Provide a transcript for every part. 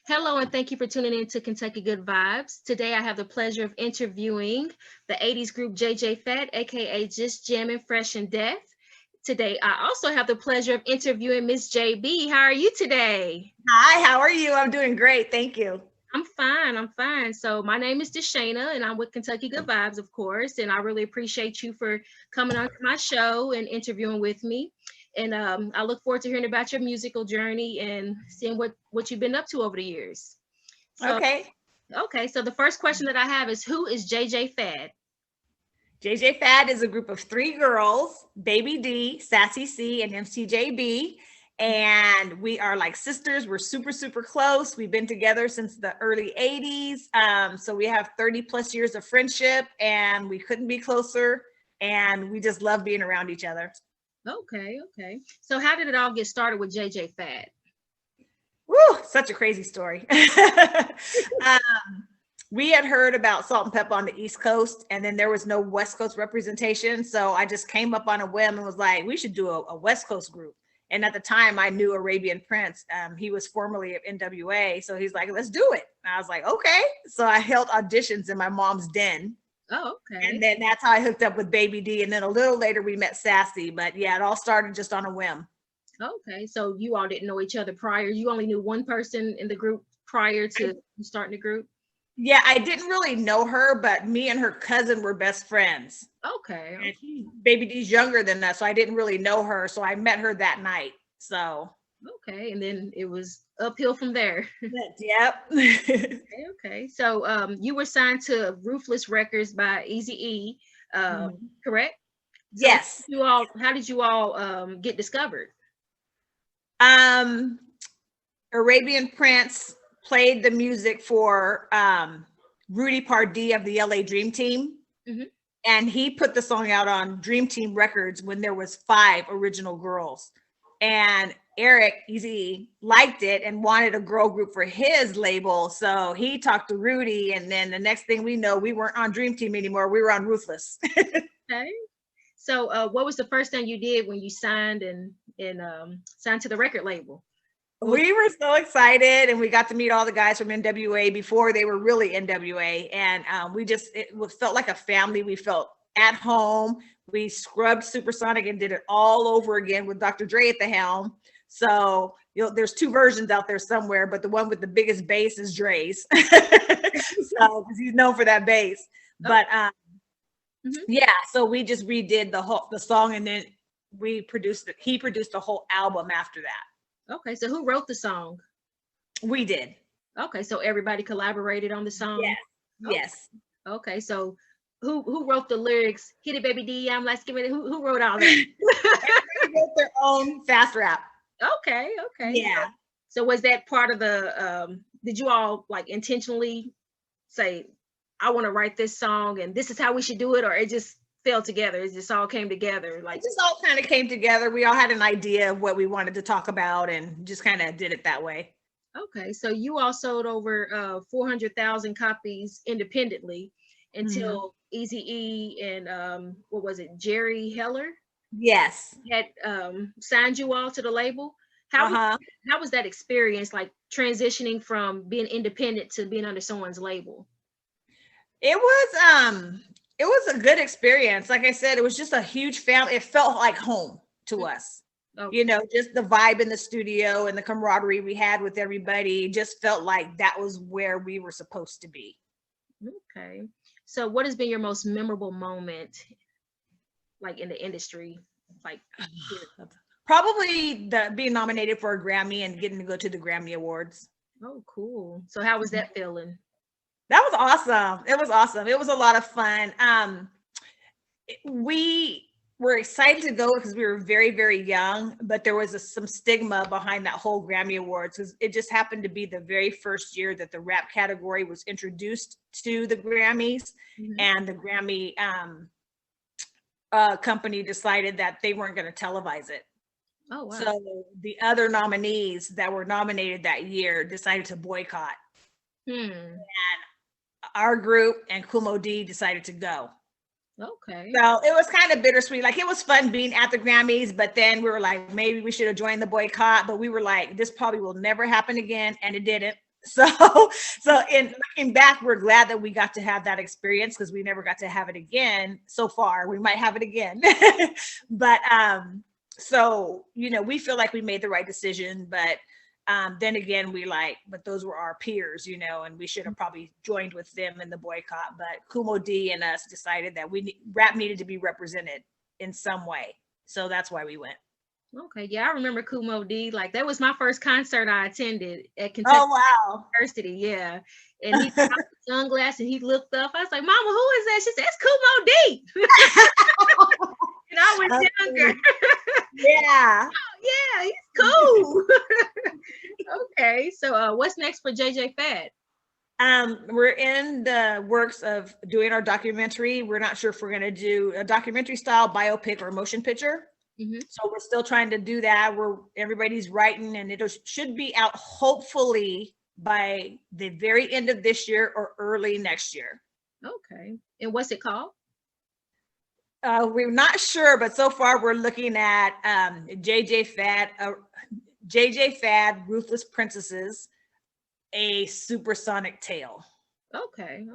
Hello, and thank you for tuning in to Kentucky Good Vibes. Today, I have the pleasure of interviewing the 80s group JJ Fad, aka Just Jammin' Fresh and Deaf. Today, I also have the pleasure of interviewing Miss JB. How are you today? Hi, how are you? I'm doing great. Thank you. I'm fine. I'm fine. So, my name is DISHAYNA, and I'm with Kentucky Good Vibes, of course. And I really appreciate you for coming on to my show and interviewing with me. And I look forward to hearing about your musical journey and seeing what you've been up to over the years. So, Okay. okay, so the first question that I have is, who is JJ Fad? JJ Fad is a group of three girls, Baby D, Sassy C, and MCJB. And we are like sisters. We're super, super close. We've been together since the early 80s. So we have 30 plus years of friendship, and we couldn't be closer. And we just love being around each other. Okay, okay. So how did it all get started with JJ Fad? Woo, such a crazy story. We had heard about Salt and Pepper on the East Coast, and then there was no West Coast representation. So I just came up on a whim and was like, we should do a West Coast group. And at the time, I knew Arabian Prince. He was formerly of NWA. So he's like, let's do it. And I was like, okay. So I held auditions in my mom's den. Oh, okay. And then that's how I hooked up with Baby D. And then a little later, we met Sassy. But yeah, it all started just on a whim. Okay, so you all didn't know each other prior. You only knew one person in the group prior to starting the group? Yeah, I didn't really know her, but me and her cousin were best friends. Okay. And Baby D's younger than us, so I didn't really know her. So I met her that night. So okay, and then it was uphill from there. Yep. Okay. So you were signed to Ruthless Records by Eazy-E, correct? So Yes. how did you all get discovered? Arabian Prince played the music for Rudy Pardee of the LA Dream Team. And he put the song out on Dream Team Records when there was 5 original girls. And Eric, Eazy, liked it and wanted a girl group for his label. So he talked to Rudy, and then the next thing we know, we weren't on Dream Team anymore. We were on Ruthless. Okay. So what was the first thing you did when you signed and signed to the record label? We were so excited, and we got to meet all the guys from NWA before they were really NWA. And it felt like a family. We felt at home. We scrubbed Supersonic and did it all over again with Dr. Dre at the helm. So, there's 2 versions out there somewhere, but the one with the biggest bass is Dre's. So, because he's known for that bass. But yeah, so we just redid the song, and then he produced the whole album after that. Okay, so who wrote the song? We did. Okay, so everybody collaborated on the song? Yes. Yes. Okay, so who wrote the lyrics? Hit it, baby D, I'm like skimming it. Who wrote all that? Everybody wrote their own fast rap. Okay. Yeah. So was that part of the, did you all like intentionally say, I want to write this song and this is how we should do it, or it just fell together? It just all came together? Like, it just all kind of came together. We all had an idea of what we wanted to talk about and just kind of did it that way. Okay, so you all sold over 400,000 copies independently until Eazy-E and what was it, Jerry Heller? Yes. Had signed you all to the label. How was that experience, like transitioning from being independent to being under someone's label? It was a good experience. Like I said, it was just a huge family. It felt like home to us. Okay. Just the vibe in the studio and the camaraderie we had with everybody just felt like that was where we were supposed to be. Okay. So what has been your most memorable moment, like in the industry? Like probably being nominated for a Grammy and getting to go to the Grammy Awards. Oh, cool. So how was that feeling? That was awesome. It was awesome. It was a lot of fun. We were excited to go because we were very, very young, but there was some stigma behind that whole Grammy Awards because it just happened to be the very first year that the rap category was introduced to the Grammys, and the Grammy company decided that they weren't going to televise it. Oh, wow. So the other nominees that were nominated that year decided to boycott. And our group and Kumo D decided to go. Okay. So it was kind of bittersweet. Like, it was fun being at the Grammys, but then we were like, maybe we should have joined the boycott. But we were like, this probably will never happen again. And it didn't. So in looking back, we're glad that we got to have that experience because we never got to have it again so far. We might have it again. But so, you know, we feel like we made the right decision, but then again, but those were our peers, you know, and we should have probably joined with them in the boycott. But Kumo D and us decided that rap needed to be represented in some way. So that's why we went. Okay, yeah, I remember Kumo D. Like that was my first concert I attended at Kentucky Oh, wow. University. Yeah, and he had sunglasses and he looked up. I was like, "Mama, who is that?" She said, "It's Kumo D." And I was younger. Yeah. Oh, yeah, he's cool. Okay, so what's next for JJ Fad? We're in the works of doing our documentary. We're not sure if we're going to do a documentary style biopic or a motion picture. Mm-hmm. So we're still trying to do that. Everybody's writing, and it should be out hopefully by the very end of this year or early next year. Okay, and what's it called? We're not sure, but so far we're looking at JJ Fad, Ruthless Princesses, a Supersonic Tale. Okay.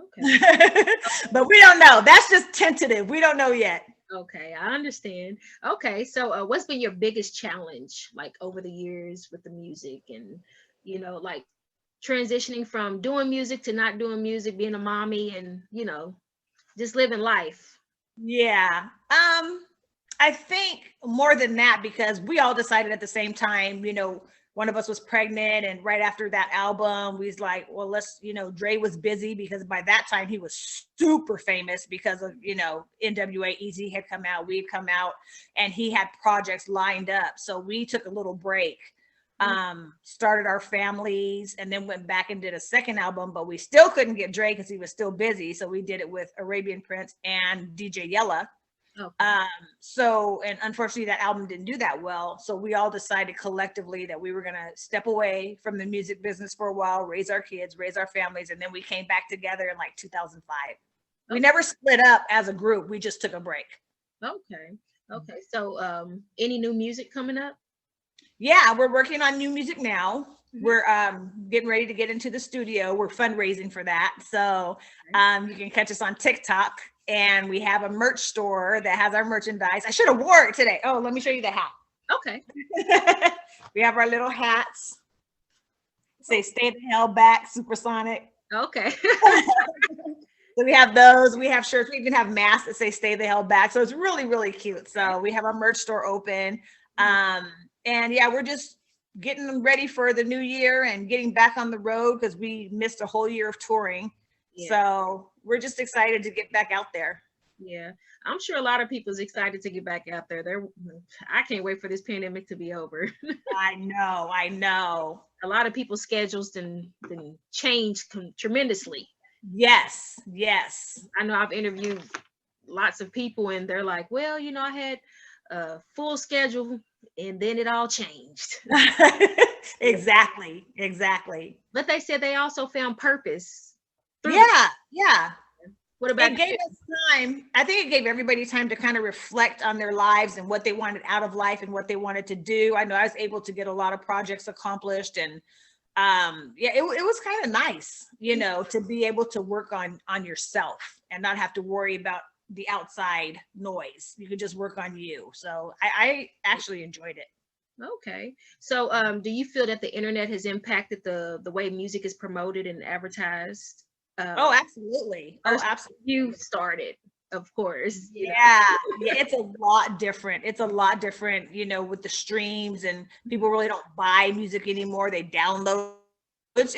But we don't know. That's just tentative. We don't know yet. Okay, I understand. Okay, so what's been your biggest challenge like over the years with the music and, you know, like transitioning from doing music to not doing music, being a mommy and, you know, just living life? Yeah. I think more than that, because we all decided at the same time, you know, one of us was pregnant, and right after that album, we was like, well, Dre was busy because by that time he was super famous because of, you know, NWA, Easy had come out, we'd come out, and he had projects lined up. So we took a little break, started our families, and then went back and did a second album, but we still couldn't get Dre because he was still busy. So we did it with Arabian Prince and DJ Yella. Okay. And unfortunately that album didn't do that well. So we all decided collectively that we were going to step away from the music business for a while, raise our kids, raise our families. And then we came back together in like 2005. Okay. We never split up as a group. We just took a break. Okay. So, any new music coming up? Yeah, we're working on new music now. Mm-hmm. We're getting ready to get into the studio. We're fundraising for that. So, you can catch us on TikTok. And we have a merch store that has our merchandise. I should have wore it today. Oh, let me show you the hat. Okay. We have our little hats. Say "Stay the hell back, Supersonic." Okay. So we have those. We have shirts. We even have masks that say "Stay the hell back." So it's really, really cute. So we have our merch store open. And yeah, we're just getting them ready for the new year and getting back on the road because we missed a whole year of touring. Yeah. So we're just excited to get back out there. Yeah, I'm sure a lot of people's excited to get back out there. I can't wait for this pandemic to be over. I know. A lot of people's schedules been changed tremendously. Yes. I know I've interviewed lots of people and they're like, well, you know, I had a full schedule and then it all changed. Exactly. But they said they also found purpose. Yeah. What about it? Gave us time. I think it gave everybody time to kind of reflect on their lives and what they wanted out of life and what they wanted to do. I know I was able to get a lot of projects accomplished, and it was kind of nice, you know, to be able to work on yourself and not have to worry about the outside noise. You could just work on you. So I actually enjoyed it. Okay. So do you feel that the internet has impacted the way music is promoted and advertised? Oh, absolutely. You started, of course. Yeah, it's a lot different. You know, with the streams, and people really don't buy music anymore. They download. There's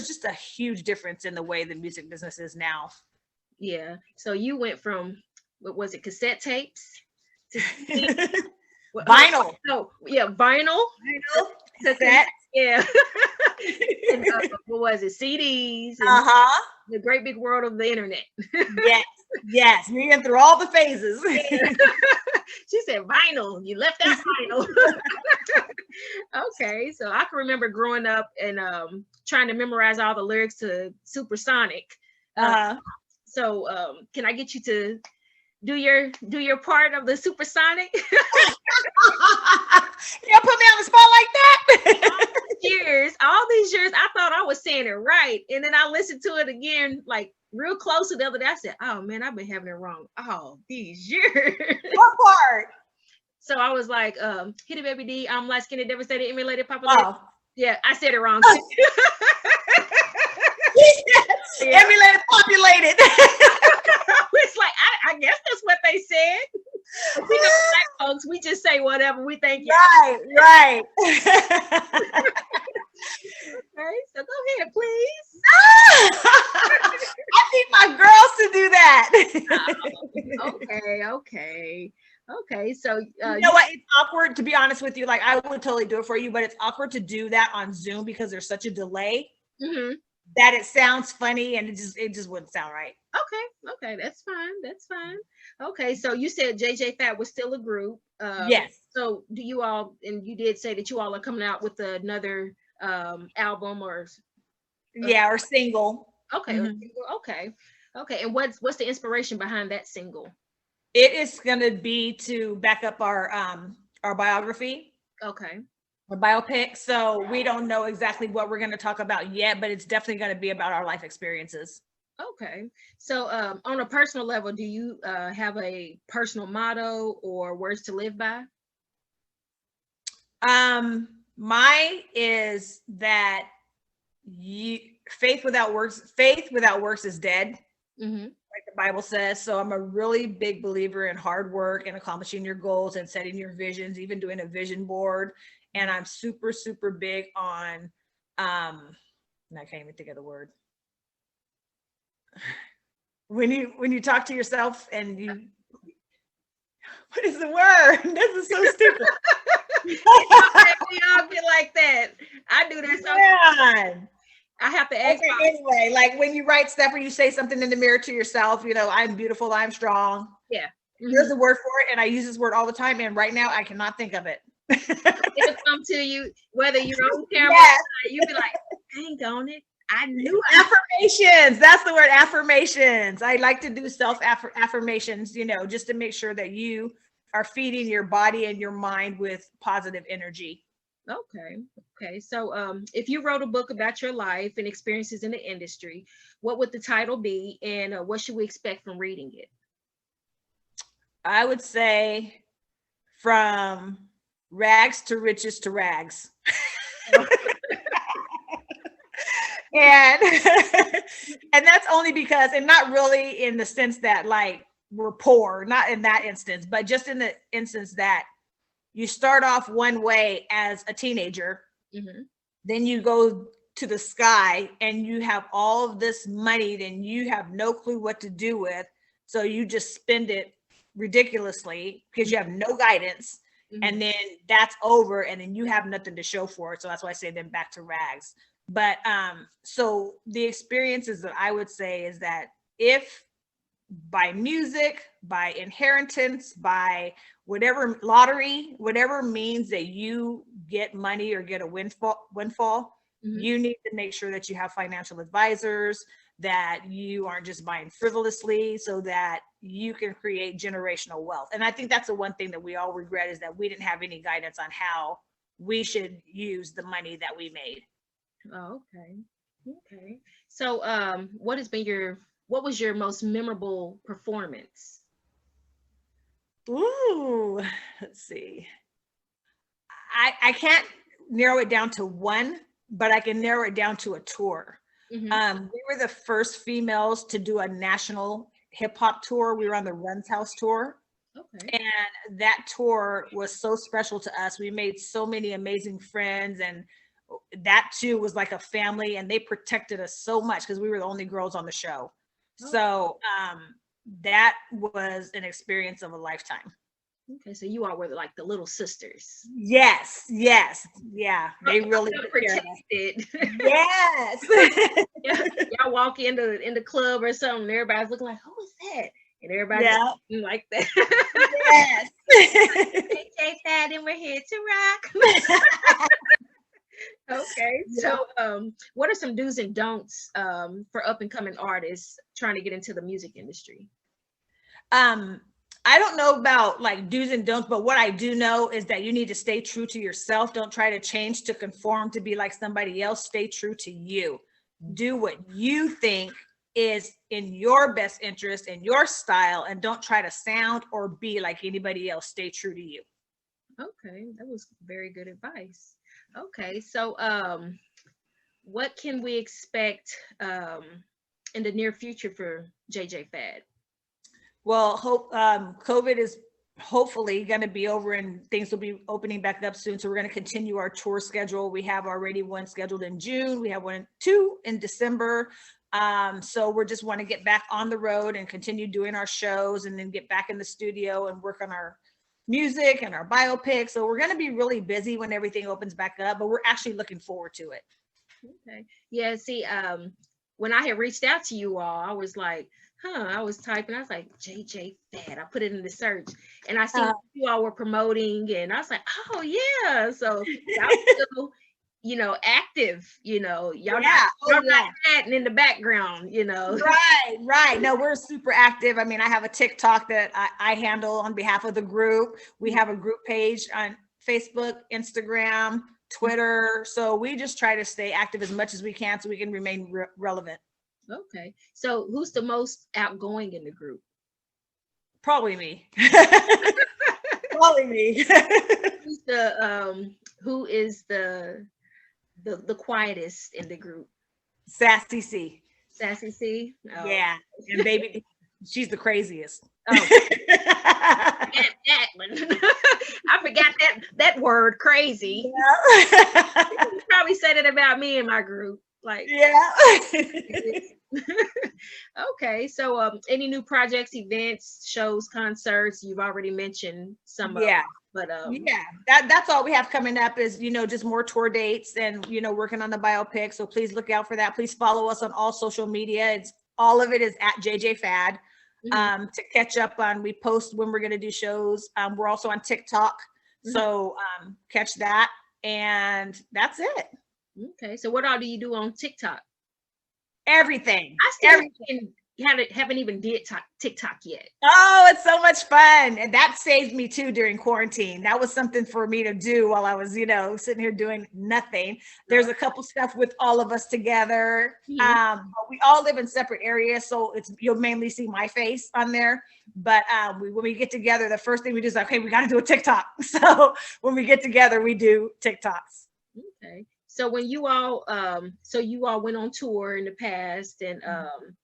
just a huge difference in the way the music business is now. Yeah. So you went from, what was it, cassette tapes to vinyl. Vinyl. Cassette. Yeah. And, what was it? CDs. The great big world of the internet. Yes. We went through all the phases. She said vinyl. You left out vinyl. Okay, so I can remember growing up and trying to memorize all the lyrics to Supersonic. So can I get you to do your part of the Supersonic? You put me on the spot like that. All these years, I thought I was singing saying it right. And then I listened to it again, like real close to the other day. I said, oh man, I've been having it wrong all these years. What part? So I was like, hit it, baby D. I'm light skinned, devastated, emulated, populated. Oh. Yeah, I said it wrong too. Yeah. Emulated, populated. It's like, I guess that's what they said. But you know, black folks, we just say whatever we think. Right. Okay, so go ahead, please. I need my girls to do that. Okay. So you know what? It's awkward, to be honest with you. Like, I would totally do it for you, but it's awkward to do that on Zoom because there's such a delay that it sounds funny and it just wouldn't sound right. Okay, that's fine. Okay, so you said JJ Fad was still a group. Yes. So do you all, and you did say that you all are coming out with another album or single. Okay. Okay. And what's the inspiration behind that single? It is gonna be to back up our biography. Okay. Our biopic. So we don't know exactly what we're gonna talk about yet, but it's definitely gonna be about our life experiences. Okay. So on a personal level, do you have a personal motto or words to live by? Mine is that faith without works is dead. Like the Bible says. So I'm a really big believer in hard work and accomplishing your goals and setting your visions, even doing a vision board. And I'm super, super big on and I can't even think of the word. When you talk to yourself and you, what is the word? This is so stupid. We all get like that. I do that sometimes. I have to ask. Okay, anyway, like when you write stuff or you say something in the mirror to yourself, you know, I'm beautiful, I'm strong. Yeah. There's a word for it, and I use this word all the time, and right now I cannot think of it. It'll come to you, whether you're on camera, you be like, dang on it. I knew affirmations. That's the word, affirmations. I like to do self affirmations, you know, just to make sure that you are feeding your body and your mind with positive energy. Okay. So if you wrote a book about your life and experiences in the industry, what would the title be, and what should we expect from reading it? I would say From Rags to Riches to Rags. And that's only because, and not really in the sense that like we're poor, not in that instance, but just in the instance that you start off one way as a teenager, then you go to the sky and you have all of this money, then you have no clue what to do with. So you just spend it ridiculously because you have no guidance. And then that's over, and then you have nothing to show for it. So that's why I say then back to rags. But so the experiences that I would say is that if by music, by inheritance, by whatever lottery, whatever means that you get money or get a windfall, you need to make sure that you have financial advisors, that you aren't just buying frivolously, so that you can create generational wealth. And I think that's the one thing that we all regret, is that we didn't have any guidance on how we should use the money that we made. Oh, okay. So what was your most memorable performance? Ooh, let's see. I can't narrow it down to one, but I can narrow it down to a tour. We were the first females to do a national hip hop tour. We were on the Run's House tour. Okay. And that tour was so special to us. We made so many amazing friends, and that too was like a family, and they protected us so much because we were the only girls on the show. Oh. So that was an experience of a lifetime. Okay, so you all were like the little sisters. Yes, yeah, they really protected. Yes. Y'all walk into the club or something, and everybody's looking like, who is that? And everybody like that. Yes. JJ Fad, and we're here to rock. Okay, so what are some do's and don'ts for up and coming artists trying to get into the music industry? I don't know about like do's and don'ts, but what I do know is that you need to stay true to yourself. Don't try to change to conform to be like somebody else. Stay true to you. do what you think is in your best interest and your style, and don't try to sound or be like anybody else. Stay true to you. Okay, that was very good advice. Okay, so what can we expect in the near future for JJ Fad? Well, hope COVID is hopefully going to be over and things will be opening back up soon. So we're going to continue our tour schedule. We have already one scheduled in June. We have two in December. So we're just want to get back on the road and continue doing our shows, and then get back in the studio and work on our music and our biopic. So we're going to be really busy when everything opens back up, but we're actually looking forward to it. Okay. Yeah, see, when I had reached out to you all, I was like, I was typing, I was like, JJ Fad. I put it in the search, and I see what you all were promoting, and I was like, oh yeah. So y'all still, active, y'all not chatting in the background, Right. No, we're super active. I mean, I have a TikTok that I handle on behalf of the group. We have a group page on Facebook, Instagram, Twitter. So we just try to stay active as much as we can so we can remain relevant. Okay. So who's the most outgoing in the group? Probably me. Probably me. Who is the quietest in the group? Sassy C. Sassy C? Oh. Yeah. And baby, she's the craziest. Oh. that one. I forgot that word, crazy. Yeah. You probably said it about me in my group. Like, yeah. Okay, so any new projects, events, shows, concerts? You've already mentioned some. Yeah. But that's all we have coming up is just more tour dates and working on the biopic. So please look out for that. Please follow us on all social media. All of it is at JJ Fad. To catch up on, we post when we're going to do shows. We're also on TikTok, so catch that, and that's it. Okay, so what all do you do on TikTok? Everything. I still haven't even did TikTok yet. Oh, it's so much fun, and that saved me too during quarantine. That was something for me to do while I was sitting here doing nothing. There's a couple stuff with all of us together. But we all live in separate areas, so you'll mainly see my face on there. But when we get together, the first thing we do is like, okay, we got to do a TikTok. So when we get together, we do TikToks. Okay. So when you all went on tour in the past, and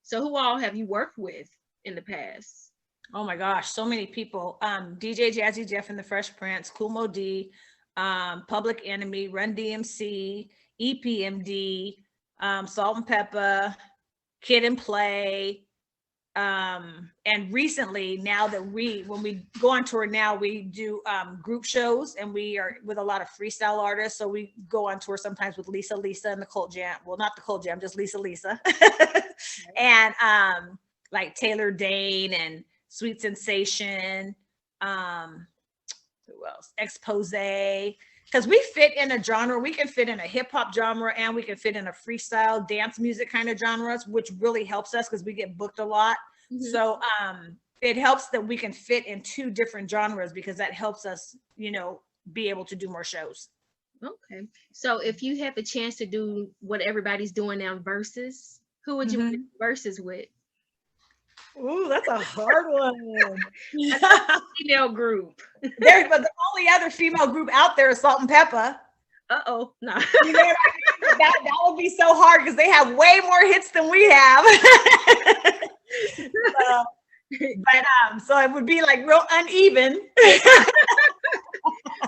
so who all have you worked with in the past? Oh my gosh, so many people. DJ Jazzy Jeff and the Fresh Prince, Kool Moe Dee, Public Enemy, Run DMC, EPMD, Salt and Pepper, Kid and Play. And recently, now that when we go on tour now, we do group shows, and we are with a lot of freestyle artists. So we go on tour sometimes with Lisa and the Cult Jam. Well, not the Cult Jam, just Lisa. And like Taylor Dane and Sweet Sensation. Who else? Expose. Because we fit in a genre. We can fit in a hip hop genre, and we can fit in a freestyle dance music kind of genres, which really helps us because we get booked a lot. So it helps that we can fit in two different genres, because that helps us, be able to do more shows. Okay. So if you had the chance to do what everybody's doing now, versus, who would you do versus with? Ooh, that's a hard one. Female group. But the only other female group out there is Salt and Pepper. No. You know what I mean? That would be so hard because they have way more hits than we have. So it would be like real uneven.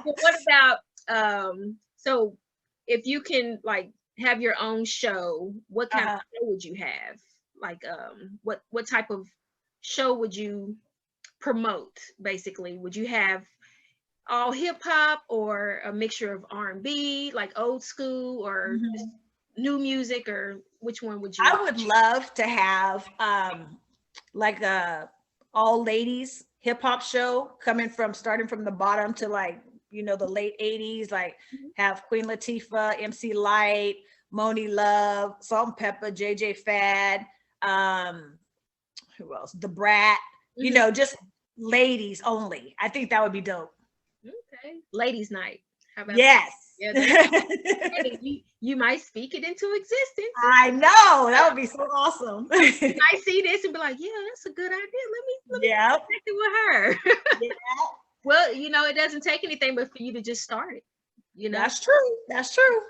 What about so if you can like have your own show, what kind of show would you have? Like what type of show would you promote? Basically, would you have all hip hop, or a mixture of R&B, like old school, or just new music, or which one would you? I would love to have like a all ladies hip hop show, starting from the bottom to like the late 80s, like have Queen Latifah, MC Lyte, Moni Love, Salt and Pepper, JJ Fad, who else? The Brat, just ladies only. I think that would be dope. Okay. Ladies night. How about yes. Yeah, hey, you might speak it into existence. I know, that would be so awesome. You might see this and be like, yeah, that's a good idea. Let me connect it with her. Yeah. Well, you know, it doesn't take anything but for you to just start it. You know, that's true. That's true.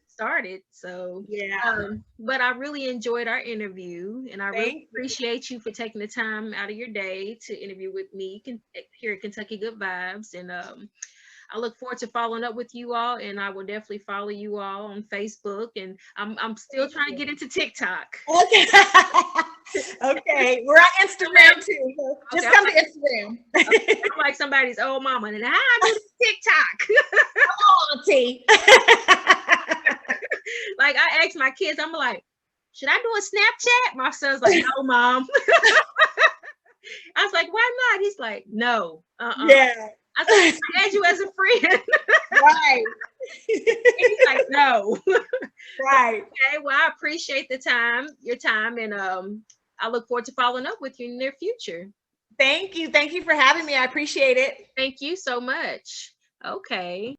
Start it. So yeah. But I really enjoyed our interview, and I really Thank appreciate you for taking the time out of your day to interview with me here at Kentucky Good Vibes. And I look forward to following up with you all, and I will definitely follow you all on Facebook. And I'm still trying to get into TikTok. Okay. Okay, we're on Instagram too. So just come to Instagram. I'm like somebody's old mama, and how I do TikTok. Auntie. Like I asked my kids, I'm like, should I do a Snapchat? My son's like, no, mom. I was like, why not? He's like, no. Yeah. I was like, I add you as a friend. Right. He's like, no. Right. Okay, well, I appreciate your time, and I look forward to following up with you in the near future. Thank you. Thank you for having me. I appreciate it. Thank you so much. Okay.